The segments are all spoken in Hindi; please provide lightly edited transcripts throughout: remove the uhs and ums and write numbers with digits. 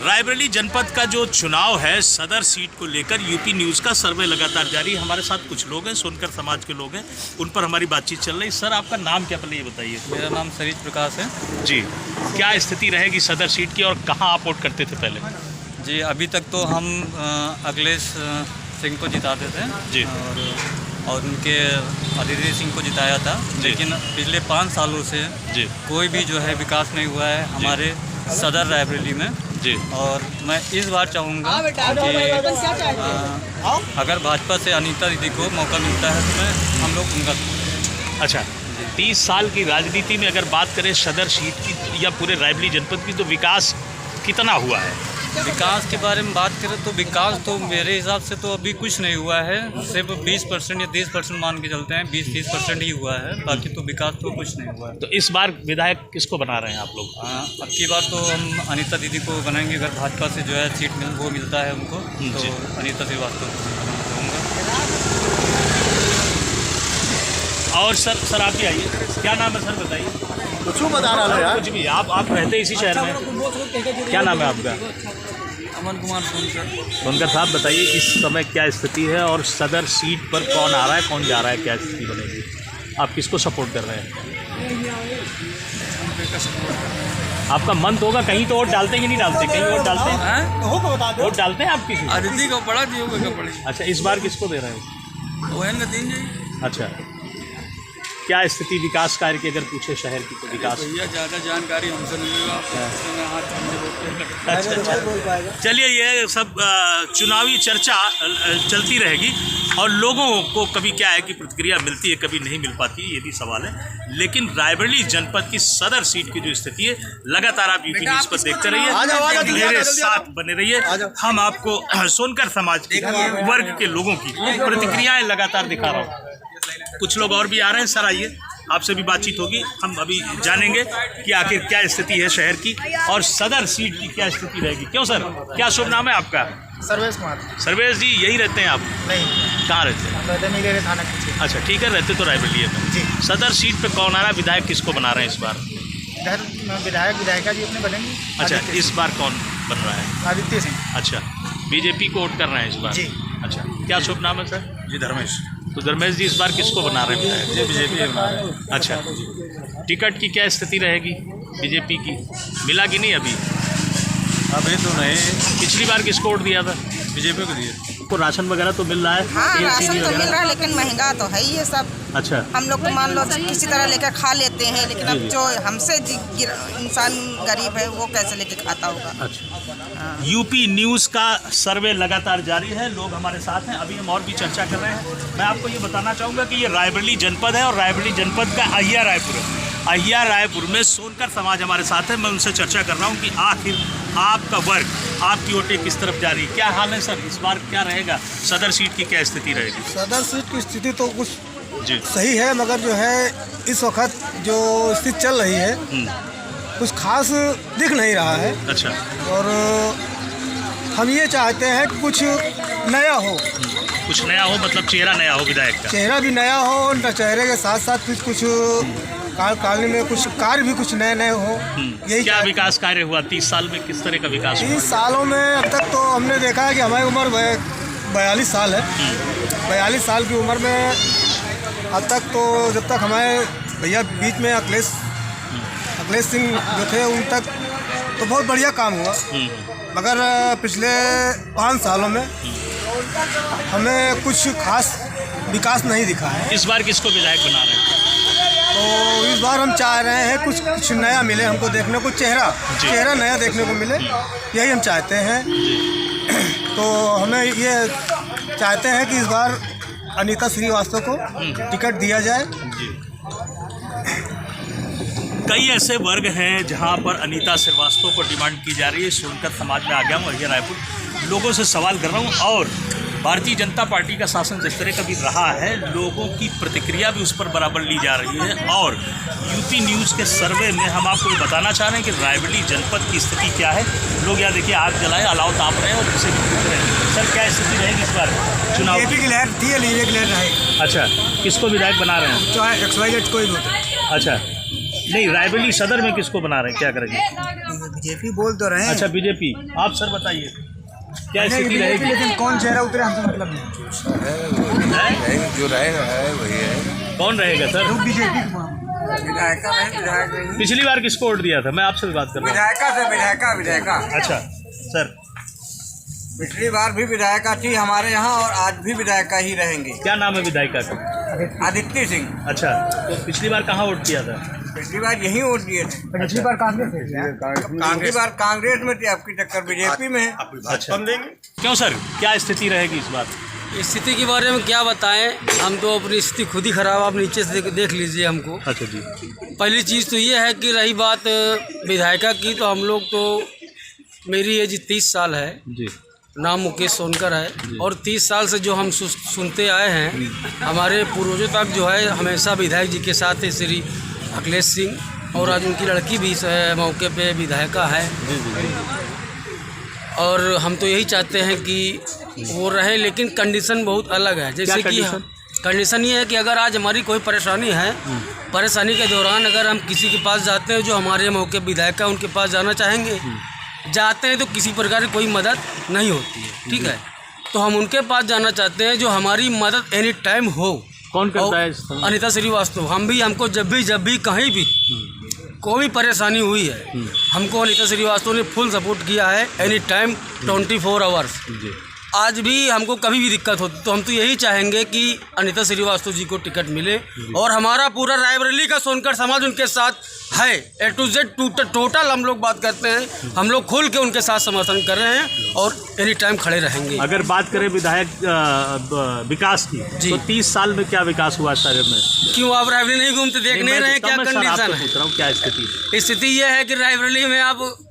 रायबरेली जनपद का जो चुनाव है सदर सीट को लेकर यूपी न्यूज़ का सर्वे लगातार जारी है। हमारे साथ कुछ लोग हैं, सोनकर समाज के लोग हैं, उन पर हमारी बातचीत चल रही है। सर, आपका नाम क्या, पहले ये बताइए। मेरा नाम सरीज प्रकाश है जी। क्या स्थिति रहेगी सदर सीट की और कहाँ आप वोट करते थे पहले? जी, अभी तक तो हम अखिलेश सिंह को जिताते थे जी, और उनके अदिति सिंह को जिताया था, लेकिन पिछले 5 सालों से जी, कोई भी जो है विकास नहीं हुआ है हमारे सदर रायबरेली में जी। और मैं इस बार चाहूँगा कि अगर भाजपा से अनीता दीदी को मौका मिलता है तो मैं हम लोग उनका। अच्छा, 30 साल की राजनीति में अगर बात करें सदर सीट की या पूरे रायबरेली जनपद की, तो विकास कितना हुआ है? विकास के बारे में बात करें तो विकास तो मेरे हिसाब से तो अभी कुछ नहीं हुआ है, सिर्फ 20% या 30% मान के चलते हैं, 20-30% ही हुआ है, बाकी तो विकास तो कुछ नहीं हुआ है। तो इस बार विधायक किसको बना रहे हैं आप लोग? अब की बार तो हम अनीता दीदी को बनाएंगे, अगर भाजपा से जो है सीट वो मिलता है उनको, तो अनीता श्रीवास्तव को बनाऊँगा। और सर आप ही आइए, क्या नाम है सर, बताइए। कुछ बता रहा है यार, कुछ भी। आप रहते इसी शहर में, क्या नाम है आपका? अमन कुमार सोनकर साहब, बताइए इस समय क्या स्थिति है और सदर सीट पर कौन आ रहा है, कौन जा रहा है, क्या स्थिति बनेगी? आप किसको सपोर्ट कर रहे हैं? आपका मन तो होगा, कहीं तो वोट डालते कि नहीं डालते? कहीं वोट डालते हैं? वोट डालते हैं आप किसी? अदिति को पड़ा दियो को पड़ी। अच्छा, इस बार किसको दे रहे हो? अच्छा, क्या स्थिति विकास कार्य की अगर पूछे शहर की तो विकास? भैया ज़्यादा जानकारी हमसे नहीं होगा। अच्छा, चलिए, ये सब चुनावी चर्चा चलती रहेगी और लोगों को कभी क्या है कि प्रतिक्रिया मिलती है, कभी नहीं मिल पाती है, ये भी सवाल है। लेकिन रायबरेली जनपद की सदर सीट की जो स्थिति है, लगातार आप यूपी न्यूज़ पर देखते रहिए, मेरे साथ बने रहिए। हम आपको सोनकर समाज वर्ग के लोगों की प्रतिक्रियाएं लगातार दिखा रहा हूँ। कुछ लोग और भी आ रहे हैं। सर आइए, आपसे भी बातचीत होगी, हम अभी जानेंगे कि आखिर क्या स्थिति है शहर की और सदर सीट की क्या स्थिति रहेगी। क्यों सर, क्या शुभ नाम है आपका? सर्वेश कुमार। सर्वेश जी, यही रहते हैं आप? नहीं, कहाँ रहते हैं? थाना पीछे। अच्छा, ठीक है, रहते तो रायबरेली में जी। सदर सीट पे कौन आ रहा है, विधायक किसको बना रहे हैं इस बार? विधायका जी अपने बनेंगे। अच्छा, इस बार कौन बन रहा है? आदित्य सिंह। अच्छा, बीजेपी को वोट कर रहे हैं इस बार? जी। अच्छा, क्या शुभ नाम है सर? जी, धर्मेश। तो धर्मेश जी, इस बार किसको बना रहे हैं विधायक? जी, बीजेपी बना रहे हैं। अच्छा, टिकट की क्या स्थिति रहेगी बीजेपी की? मिला कि नहीं अभी? अभी तो नहीं। पिछली बार किसको वोट दिया था? बीजेपी को दिए। को राशन वगैरह तो मिल रहा है? हाँ, राशन तो मिल रहा है, लेकिन महंगा तो है ही है सब। अच्छा, हम लोग तो मान लो किसी तरह लेकर खा लेते हैं, लेकिन अब जो हमसे इंसान गरीब है वो कैसे लेके खाता होगा? अच्छा। यूपी न्यूज़ का सर्वे लगातार जारी है, लोग हमारे साथ हैं, अभी हम और भी चर्चा कर रहे हैं। मैं आपको ये बताना चाहूँगा कि ये रायबरेली जनपद है और रायबरेली जनपद का अहिया रायपुर है। अहिया रायपुर में सोनकर समाज हमारे साथ है। मैं उनसे चर्चा कर रहा हूँ कि आखिर आपका वर्ग, आपकी वोटें किस तरफ जा रही है, क्या हाल है सर, इस बार क्या रहेगा, सदर सीट की क्या स्थिति रहेगी? सदर सीट की स्थिति तो कुछ जी सही है, मगर जो है इस वक्त जो स्थिति चल रही है कुछ खास दिख नहीं रहा है। अच्छा, और हम ये चाहते हैं कि कुछ नया हो। कुछ नया हो मतलब चेहरा नया हो विधायक का? चेहरा भी नया हो, न चेहरे के साथ साथ कुछ कार्यकाल में कुछ कार्य भी कुछ नए नए हो। यही क्या विकास कार्य हुआ 30 साल में, किस तरह का विकास हुआ? 30 सालों में अब तक तो हमने देखा है कि हमारी उम्र 42 साल है। 42 साल की उम्र में अब तक तो, जब तक हमारे भैया बीच में अखिलेश सिंह जो थे, उन तक तो बहुत बढ़िया काम हुआ, मगर पिछले 5 सालों में हमें कुछ खास विकास नहीं दिखा है। इस बार किसको विधायक बना रहे हैं? तो इस बार हम चाह रहे हैं कुछ नया मिले हमको देखने को, चेहरा नया देखने को मिले, यही हम चाहते हैं। तो हमें ये चाहते हैं कि इस बार अनीता श्रीवास्तव को टिकट दिया जाए। कई ऐसे वर्ग हैं जहां पर अनीता श्रीवास्तव को डिमांड की जा रही है। सोनकर समाज में आ गया हूँ, अहिया रायपुर, लोगों से सवाल कर रहा हूँ और भारतीय जनता पार्टी का शासन जिस तरह का भी रहा है, लोगों की प्रतिक्रिया भी उस पर बराबर ली जा रही है। और यूपी न्यूज़ के सर्वे में हम आपको ये बताना चाह रहे हैं कि रायबरेली जनपद की स्थिति क्या है। लोग यहाँ देखिए आग जलाए, अलाव ताप रहे हैं और किसी भी पूछ रहे हैं। सर, क्या स्थिति रहेगी इस बार चुनाव? बीजेपी की लहर थी, लीजिए की लहर रहे। अच्छा, किसको विधायक बना रहे हैं? चाहे XYZ कोई भी होता है। अच्छा, नहीं, रायबरेली सदर में किसको बना रहे हैं, क्या करेंगे? बीजेपी बोल तो रहे हैं। अच्छा बीजेपी, आप सर बताइए क्या स्थिति रहेगी? लेकिन कौन चेहरा उतरे हमसे मतलब नहीं। जो रहेगा है वही है। कौन रहेगा सर? बीजेपी विधायका नहीं, विधायक नहीं। पिछली बार किसको वोट दिया था? मैं आपसे भी बात कर रहा विधायका से विधायका। हूँ। अच्छा सर, पिछली बार भी विधायका थी हमारे यहाँ और आज भी विधायका ही रहेंगे। क्या नाम है विधायिका का? आदित्य सिंह। अच्छा, तो पिछली बार कहाँ वोट किया था? पिछली बार यही वोट दिए थे। पिछली बार कांग्रेस पिछली बार कांग्रेस में थी, आपकी टक्कर बीजेपी में है। अच्छा क्यों सर, क्या स्थिति रहेगी इस बार? स्थिति के बारे में क्या बताएं, हम तो अपनी स्थिति खुद ही खराब, आप नीचे से देख लीजिए हमको। अच्छा जी। पहली चीज़ तो ये है कि रही बात विधायिका की, तो हम लोग तो, मेरी एज 30 साल है जी। नाम मुकेश सोनकर है और 30 साल से जो हम सुनते आए हैं, हमारे पूर्वजों तक जो है हमेशा विधायक जी के साथ है श्री अखिलेश सिंह, और आज उनकी लड़की भी इस मौके पे विधायिका है। और हम तो यही चाहते हैं कि वो रहे, लेकिन कंडीशन बहुत अलग है। जैसे कि कंडीशन ये है कि अगर आज हमारी कोई परेशानी है, परेशानी के दौरान अगर हम किसी के पास जाते हैं, जो हमारे मौके विधायक है उनके पास जाना चाहेंगे, जाते हैं तो किसी प्रकार की कोई मदद नहीं होती है, ठीक है। तो हम उनके पास जाना चाहते हैं जो हमारी मदद एनी टाइम हो। कौन करता है? अनीता श्रीवास्तव। हम जब भी कहीं भी कोई परेशानी हुई है, हमको अनीता श्रीवास्तव ने फुल सपोर्ट किया है एनी टाइम 24 आवर्स। आज भी हमको कभी भी दिक्कत होती तो हम तो यही चाहेंगे कि अनीता श्रीवास्तव जी को टिकट मिले, और हमारा पूरा रायबरेली का सोनकर समाज उनके साथ है। A to Z टोटल हम लोग बात करते हैं, हम लोग खुल के उनके साथ समर्थन कर रहे हैं और एनी टाइम खड़े रहेंगे। अगर बात करें विधायक विकास की, तो 30 साल में क्या विकास हुआ शहर में? क्यों आप रायबरेली नहीं घूमते, देख नहीं रहे क्या कंडीशन है? पूछ रहा हूँ क्या स्थिति? स्थिति ये है कि रायबरेली में आप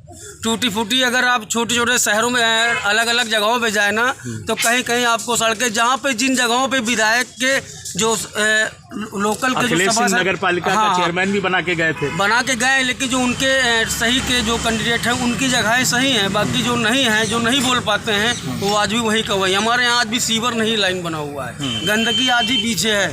टूटी फूटी, अगर आप छोटे छोटे शहरों में अलग अलग जगहों पे जाए ना, तो कहीं कहीं आपको सड़कें, जहाँ पे जिन जगहों पे विधायक के जो लोकल के अखिलेश सिंह नगर पालिका का चेयरमैन भी बना के गए, लेकिन जो उनके सही के जो कैंडिडेट हैं उनकी जगहें सही हैं, बाकी जो नहीं हैं, जो नहीं बोल पाते हैं, वो आज भी वही का वही। हमारे यहाँ आज भी सीवर नहीं लाइन बना हुआ है, गंदगी आज भी पीछे है।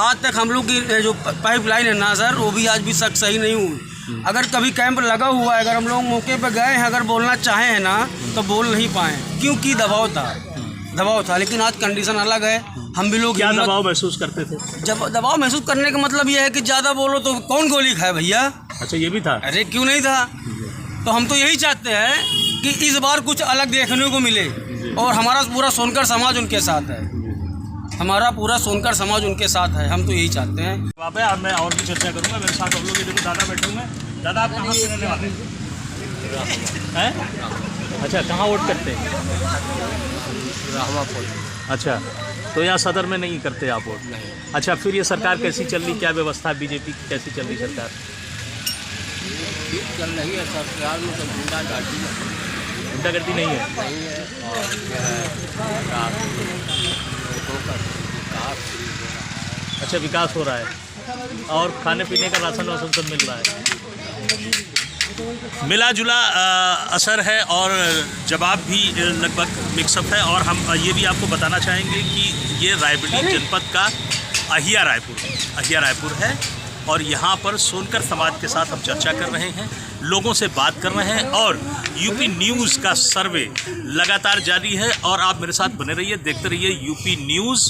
आज तक हम लोग की जो पाइप लाइन है ना सर, वो भी आज भी सही नहीं हुई। अगर कभी कैंप लगा हुआ है, अगर हम लोग मौके पर गए हैं, अगर बोलना चाहें है ना, तो बोल नहीं पाए क्योंकि दबाव था। लेकिन आज कंडीशन अलग है। हम भी लोग क्या दबाव महसूस करते थे? जब दबाव महसूस करने का मतलब ये है कि ज़्यादा बोलो तो कौन गोली खाए भैया। अच्छा ये भी था? अरे क्यों नहीं था। तो हम तो यही चाहते हैं कि इस बार कुछ अलग देखने को मिले, और हमारा पूरा सोनकर समाज उनके साथ है, हमारा पूरा सोनकर समाज उनके साथ है। हम तो यही चाहते हैं। बाबा मैं और भी चर्चा करूँगा, मेरे साथ हम लोग, देखो दादा बैठे हुए हैं। दादा आप कहाँ से रहने वाले हैं? अच्छा, कहाँ वोट करते हैं? रामापुर। अच्छा, तो यहाँ सदर में नहीं करते आप वोट? अच्छा, फिर ये सरकार कैसी चल रही, क्या व्यवस्था है बीजेपी की, कैसी चल रही सरकार? चल रही है सरकार में, तो गुंडागर्दी नहीं है। अच्छा, विकास हो रहा है और खाने पीने का राशन वासन सब मिल रहा है। मिला जुला असर है और जवाब भी लगभग मिक्सअप है। और हम ये भी आपको बताना चाहेंगे कि ये रायबरेली जनपद का अहिया रायपुर है, और यहाँ पर सोनकर समाज के साथ हम चर्चा कर रहे हैं, लोगों से बात कर रहे हैं, और यूपी न्यूज़ का सर्वे लगातार जारी है। और आप मेरे साथ बने रहिए, देखते रहिए यूपी न्यूज़।